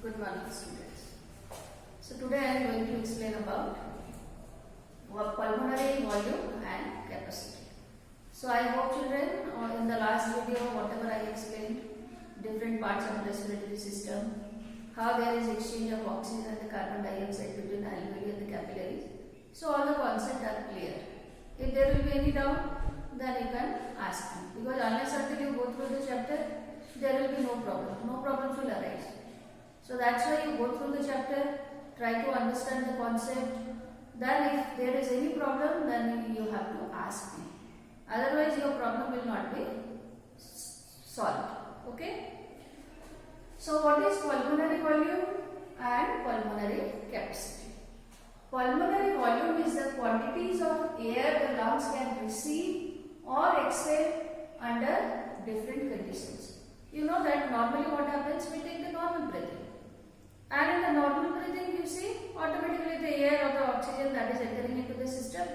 Good morning, students. So today I am going to explain about pulmonary volume and capacity. So I hope children, in the last video, whatever I explained, different parts of the respiratory system, how there is exchange of oxygen and the carbon dioxide between alveoli and the capillaries. So all the concepts are clear. If there will be any doubt, then you can ask me. Because unless until you go through the chapter, there will be no problem. No problems will arise. So that's why you go through the chapter, try to understand the concept. Then if there is any problem, then you have to ask me. Otherwise your problem will not be solved. Okay? So what is pulmonary volume and pulmonary capacity? Pulmonary volume is the quantities of air the lungs can receive or expel under different conditions. You know that normally what happens, we take the normal breathing. And in the normal breathing, you see, automatically the air or the oxygen that is entering into the system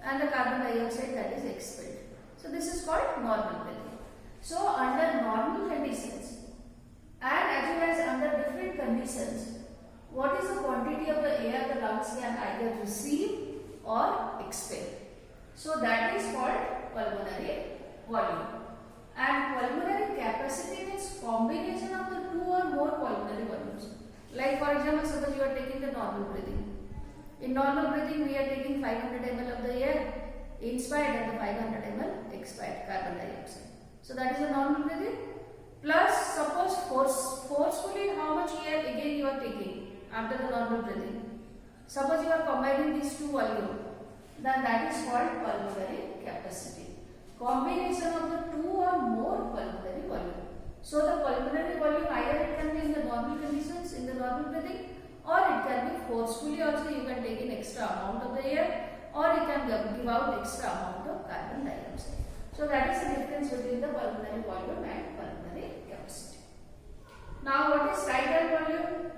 and the carbon dioxide that is expelled. So this is called normal breathing. So under normal conditions and as well as under different conditions, what is the quantity of the air the lungs can either receive or expel? So that is called pulmonary volume. And pulmonary capacity means combination of the two or more pulmonary volumes. Like for example, suppose you are taking the normal breathing. In normal breathing, we are taking 500 ml of the air inspired and the 500 ml expired carbon dioxide. So that is a normal breathing. Plus, suppose forcefully how much air again you are taking after the normal breathing. Suppose you are combining these two volumes, then that is called pulmonary capacity. Combination of the two or more pulmonary volume. So the pulmonary volume either it can be in the normal conditions, in the normal breathing, or it can be forcefully also you can take in extra amount of the air, or you can give out extra amount of carbon dioxide. So that is the difference between the pulmonary volume and pulmonary capacity. Now what is tidal volume?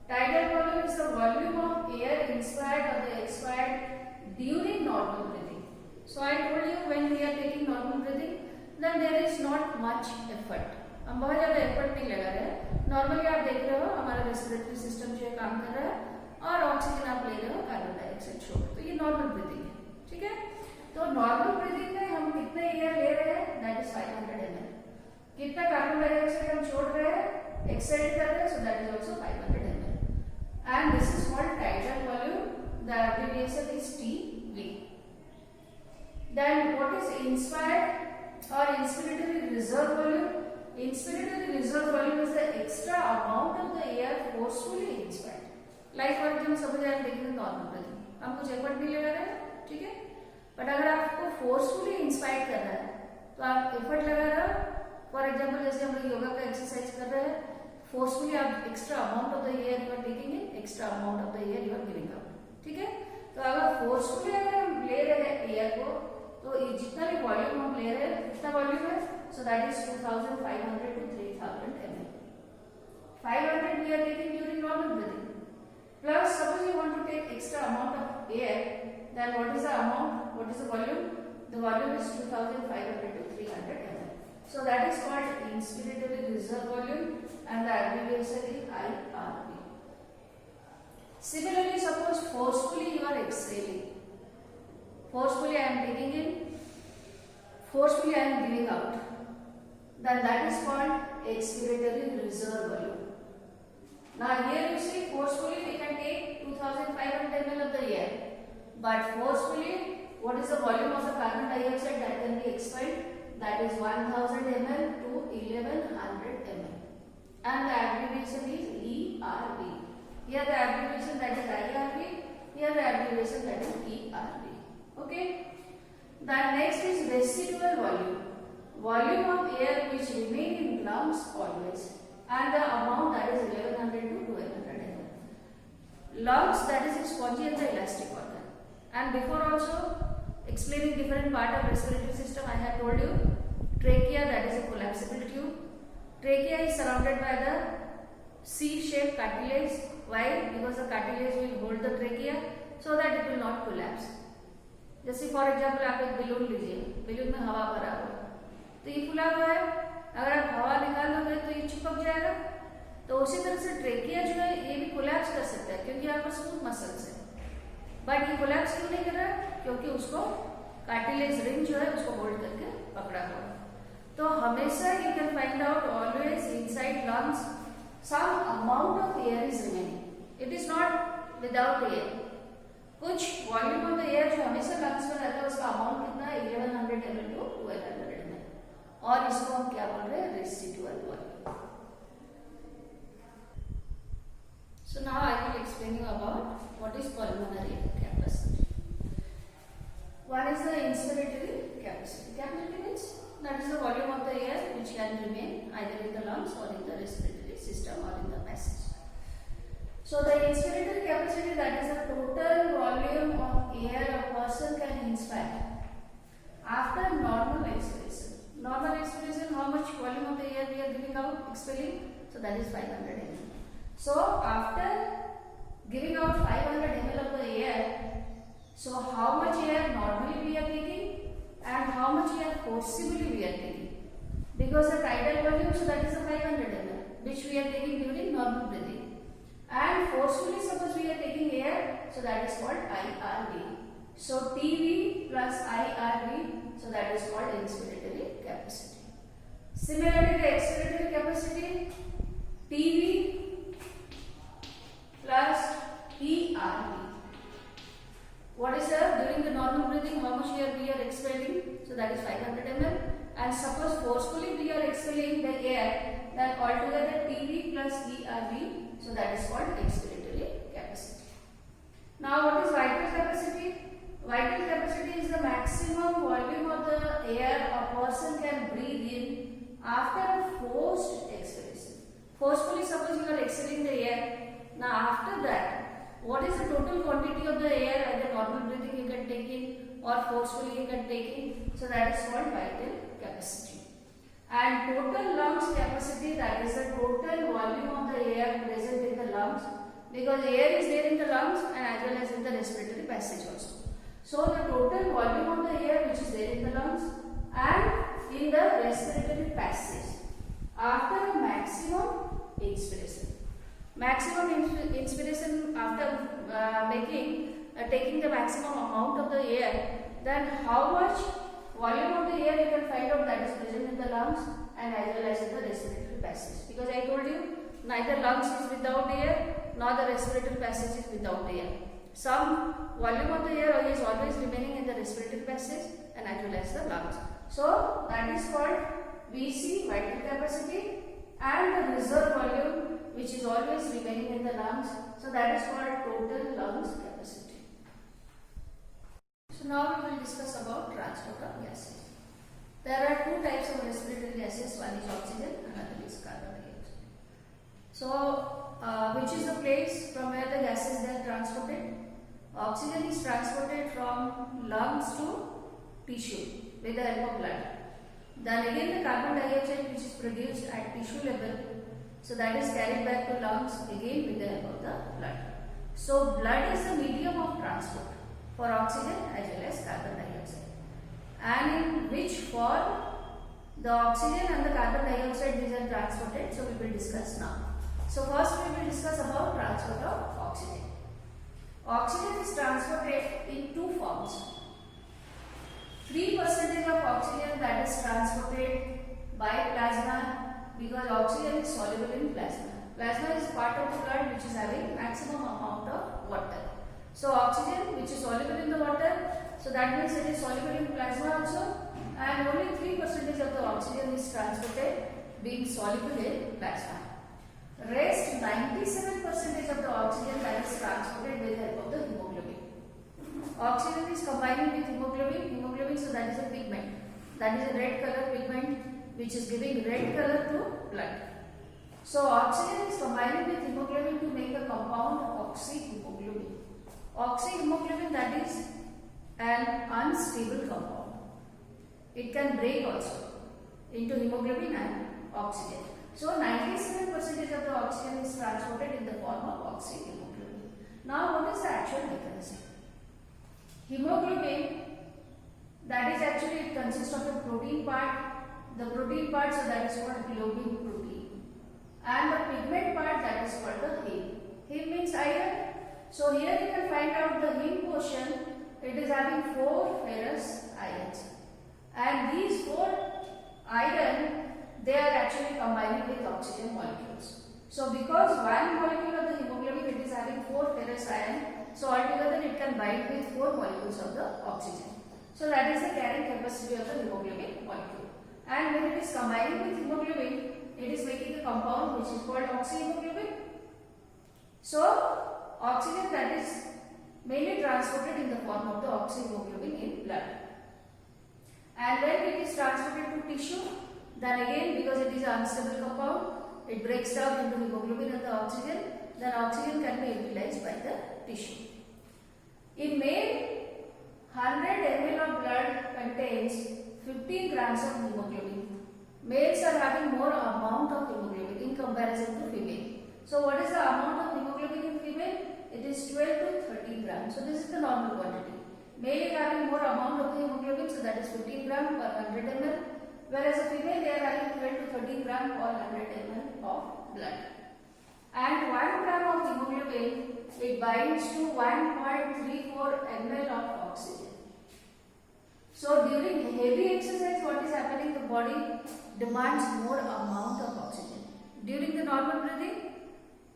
Tidal volume is the volume of air inspired or the expired during normal breathing. So I told you when we are taking normal breathing, then there is not much effort. हम बहुत ज़्यादा effort नहीं लगा रहे हैं. Normally आप देख रहे हो हमारा रेस्पिरेटरी सिस्टम जो है काम कर रहा है और ऑक्सीजन आप ले रहे हो, कार्बन डाइऑक्साइड छोड़. तो ये नॉर्मल ब्रीदिंग है. ठीक है. तो नॉर्मल ब्रीदिंग में हम कितने एयर ले रहे हैं, दैट इज 500 ml. कितना कार्बन डाइऑक्साइड हम छोड़ रहे हैं, एक्सहाल कर रहे हैं, so that is also 500 ml. And this is called tidal volume. The abbreviation is TV. Then what is inspired और inspiratory reserve volume? Inspiratory reserve volume is the extra amount of the air forcefully inspired. Like for example, suppose I am taking the normal breathing. हम कुछ effort नहीं लगा रहे हैं, ठीक है? But अगर आपको फोर्सफुली इंस्पायर करना है, तो आप एफर्ट लगा रहे हो. फॉर एग्जाम्पल जैसे हम लोग योगा का एक्सरसाइज कर रहे हैं, फोर्सफुली आप extra amount of the air you are taking in, extra amount of the air you are giving out. ठीक है. तो अगर फोर्सफुली अगर हम ले रहे हैं एयर को, तो ये जितना भी वॉल्यूम हम ले रहे हैं, कितना वॉल्यूम है? So that is 2500 to 3000 ml. 500 we are taking during normal breathing. Plus suppose you want to take extra amount of air, then what is the amount? What is the volume? The volume is 2500 to 300 ml. So that is called inspiratory reserve volume and the abbreviation is IRV. Similarly, suppose forcefully you are exhaling. Forcefully I am taking in, forcefully I am giving out. Then that is called expiratory reserve volume. Now here you see forcefully we can take 2500 ml of the air, but forcefully what is the volume of the carbon dioxide that can be expelled? That is 1000 ml to 1100 ml, and the abbreviation is ERV. Here the abbreviation that is IRV, here the abbreviation that is ERV. Okay. Then next is residual volume. Volume of air which remain in lungs always, and the amount that is 1100 to 1200 ml. Lungs, that is a spongy and the elastic organ. And before also explaining different part of respiratory system, I have told you trachea, that is a collapsible tube. Trachea is surrounded by the C-shaped cartilage. Why? Because the cartilage will hold the trachea so that it will not collapse. जैसे for example आप एक balloon लीजिए, balloon में हवा भरा हुआ, तो ये फुला हुआ है, अगर आप हवा निकाल दोगे तो ये चिपक जाएगा, तो उसी तरह से ट्रेकिया जो है ये भी कोलैप्स कर सकता है क्योंकि यहाँ पर स्मूथ मसल्स है, बट ये कोलैप्स क्यों नहीं कर रहा है? क्योंकि उसको कार्टिलेज रिंग जो है उसको होल्ड करके पकड़ा हुआ है। तो हमेशा you can find out always inside lungs some amount of air is remaining, it is not without air. कुछ वॉल्यूम ऑफ द एयर जो हमेशा लंग्स में रहता है उसका अमाउंट कितना है? 1100 ml टू 1200 ml, और इसको हम क्या बोल रहे हैं? Residual volume. So now I will explain you about what is pulmonary capacity. One is the inspiratory capacity. Capacity means that is the volume of the air which can remain either in the lungs or in the respiratory system or in the passage. So the inspiratory capacity, that is the total volume of air a person can inspire after normal expiration. Normal expiration, how much volume of the air we are giving out, expelling? So that is 500 ml. So after giving out 500 ml of the air, so how much air normally we are taking and how much air forcibly we are taking? Because the tidal volume, so that is the 500 ml which we are taking during normal breathing, and forcefully suppose we are taking air, so that is called IRV. So TV plus IRV, so that is called inspiratory capacity. Similarly, the expiratory capacity, TV plus ERV. What is that? During the normal breathing, how much air we are expelling? So that is 500 ml. And suppose forcefully we are expelling the air, then altogether TV plus ERV, so that is called expiratory capacity. Now what is vital capacity? Vital capacity is the maximum volume of the air a person can breathe in after a forced expiration. Forcefully suppose you are exhaling the air. Now after that, what is the total quantity of the air either normal breathing you can take in or forcefully you can take in? So that is called vital capacity. And total lungs capacity, that is the total volume of the air present in the lungs, because air is there in the lungs and as well as in the respiratory passage also. So the total volume of the air which is there in the lungs and in the respiratory passage after a maximum inspiration. Maximum inspiration after taking the maximum amount of the air, then how much volume of the air you can find out that is present in the lungs and as well as in the respiratory passage. Because I told you neither lungs is without air nor the respiratory passage is without air. Some volume of the air is always remaining in the respiratory passage and as well as the lungs. So that is called VC, vital capacity, and the reserve volume which is always remaining in the lungs, so that is called total lungs capacity. So now we will discuss about transport of gases. There are two types of respiratory gases, one is oxygen, another is carbon dioxide. So which is the place from where the gases are transported? Oxygen is transported from lungs to tissue with the help of blood. Then again the carbon dioxide which is produced at tissue level, so that is carried back to lungs again with the help of the blood. So blood is the medium of transport for oxygen as well as carbon dioxide. And in which form the oxygen and the carbon dioxide these are transported, so we will discuss now. So first we will discuss about transport of oxygen. Oxygen is transported in two forms. 3% of oxygen that is transported by plasma, because oxygen is soluble in plasma. Plasma is part of the blood which is having maximum amount of water. So oxygen which is soluble in the water, so that means it is soluble in plasma also, and only 3% of the oxygen is transported being soluble in plasma. Rest 97% of the oxygen that is transported with the help of the hemoglobin. Oxygen is combining with hemoglobin, so that is a pigment. That is a red color pigment which is giving red color to blood. So oxygen is combining with hemoglobin to make a compound oxyhemoglobin. Oxyhemoglobin, that is an unstable compound. It can break also into hemoglobin and oxygen. So 97% of the oxygen is transported in the form of oxyhemoglobin. Now what is the actual mechanism? Hemoglobin, that is actually it consists of a protein part. The protein part, so that is called globin protein. and the pigment part, that is called the heme. Heme means iron. So here you can find out the heme portion. It is having 4 ferrous ions, and these 4 iron, they are actually combining with oxygen molecules. So because one molecule of the hemoglobin, it is having 4 ferrous ion, so altogether it can bind with 4 molecules of the oxygen. So that is the carrying capacity of the hemoglobin molecule. And when it is combining with hemoglobin, it is making a compound which is called oxyhemoglobin. So oxygen, that is mainly transported in the form of the oxyhemoglobin in blood. And when it is transported to tissue, then again, because it is an unstable compound, it breaks down into hemoglobin and the oxygen, then oxygen can be utilized by the tissue. In male, 100 ml of blood contains 15 grams of hemoglobin. Males are having more amount of hemoglobin in comparison to female. So what is the amount of hemoglobin in female? It is 12 to 13 grams. So this is the normal quantity. Male is having more amount of the hemoglobin, so that is 15 gram per 100 ml. Whereas a female, they are having 12 to 13 gram per 100 ml of blood. And 1 gram of hemoglobin, it binds to 1.34 ml of oxygen. So during heavy exercise, what is happening? The body demands more amount of oxygen. During the normal breathing,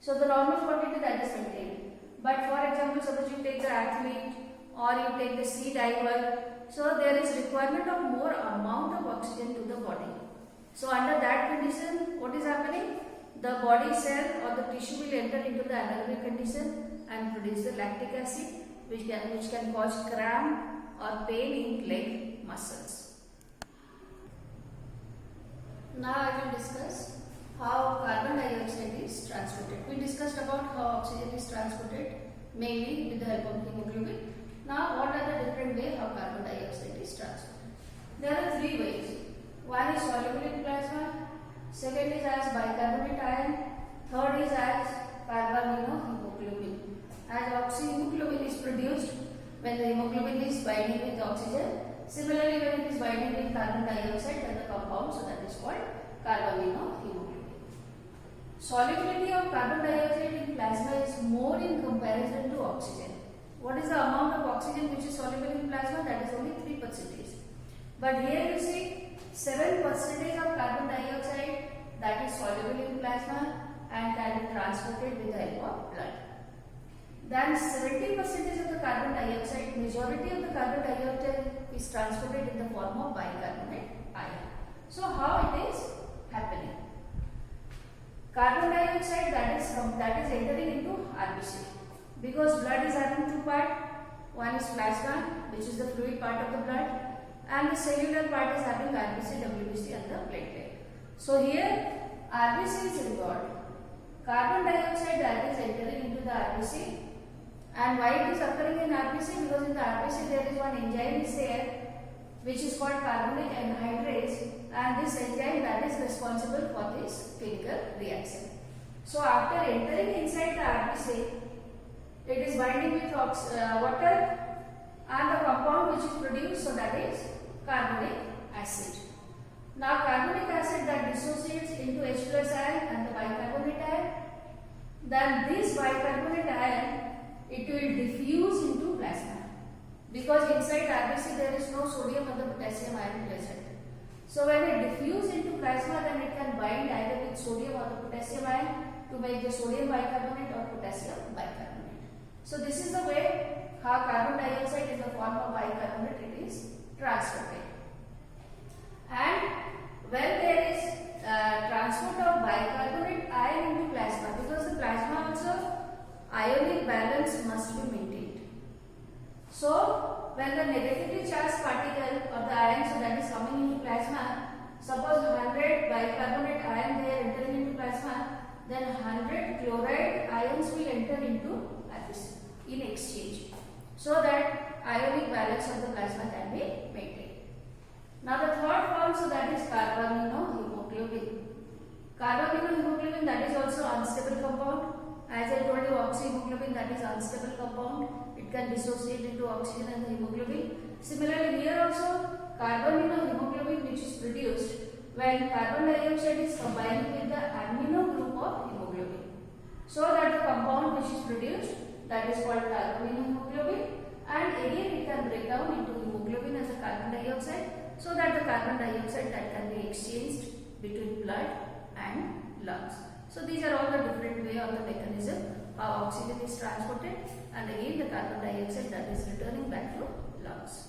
so the normal quantity, that is maintained. But for example, suppose you take the athlete or you take the sea diver, so there is requirement of more amount of oxygen to the body. So under that condition, what is happening? The body cell or the tissue will enter into the anaerobic condition and produce the lactic acid, which can cause cramp or pain in leg muscles. Now I will discuss how carbon dioxide is transported. We discussed about how oxygen is transported mainly with the help of hemoglobin. Now what are the different ways how carbon dioxide is transported? There are 3 ways. One is soluble in plasma, second is as bicarbonate ion, third is as carbaminohemoglobin. As oxyhemoglobin is produced when the hemoglobin is binding with oxygen. Similarly, when it is binding with carbon dioxide, then the compound, so that is called carbaminohemoglobin. Solubility of carbon dioxide in plasma is more in comparison to oxygen. What is the amount of oxygen which is soluble in plasma? That is only 3%. But here you see 7% of carbon dioxide that is soluble in plasma and can be transported with the help of blood. Then 70% of the carbon dioxide, majority of the carbon dioxide is transported in the form of bicarbonate ion. So how it is happening? Carbon dioxide that is entering into RBC, because blood is having 2 parts. One is plasma, which is the fluid part of the blood, and the cellular part is having RBC, WBC and the platelet. So here RBC is involved. Carbon dioxide that is entering into the RBC, and why it is occurring in RBC? Because in the RBC there is one enzyme is there which is called carbonic anhydrase, and this enzyme that is responsible for this chemical reaction. So after entering inside the RBC, it is binding with water and the compound which is produced, so that is carbonic acid. Now carbonic acid that dissociates into H plus ion and the bicarbonate ion, then this bicarbonate ion, it will diffuse into plasma, because inside RBC there is no sodium or the potassium ion present. So when it diffuses into plasma, then it can bind either with sodium or the potassium ion to make the sodium bicarbonate or potassium bicarbonate. So this is the way how carbon dioxide in the form of bicarbonate it is transported. And when there is transport of bicarbonate ion into plasma, because the plasma also ionic balance must be maintained. So when the negatively charged particle of the ion, so that is coming into plasma, suppose 100 bicarbonate ion they are entering into plasma, then 100 chloride ions will enter into RBC in exchange, so that ionic balance of the plasma can be maintained. Now the third form, so that is carbaminohemoglobin. Carbaminohemoglobin, that is also unstable compound. As I told you, oxyhemoglobin, that is unstable compound. It can dissociate into oxygen and the hemoglobin. Similarly, here also carbaminohemoglobin, which is produced when carbon dioxide is combined with the amino group of so that the compound which is produced, that is called carbamine hemoglobin, and again it can break down into hemoglobin as a carbon dioxide, so that the carbon dioxide that can be exchanged between blood and lungs. So these are all the different way of the mechanism how oxygen is transported, and again the carbon dioxide that is returning back to lungs.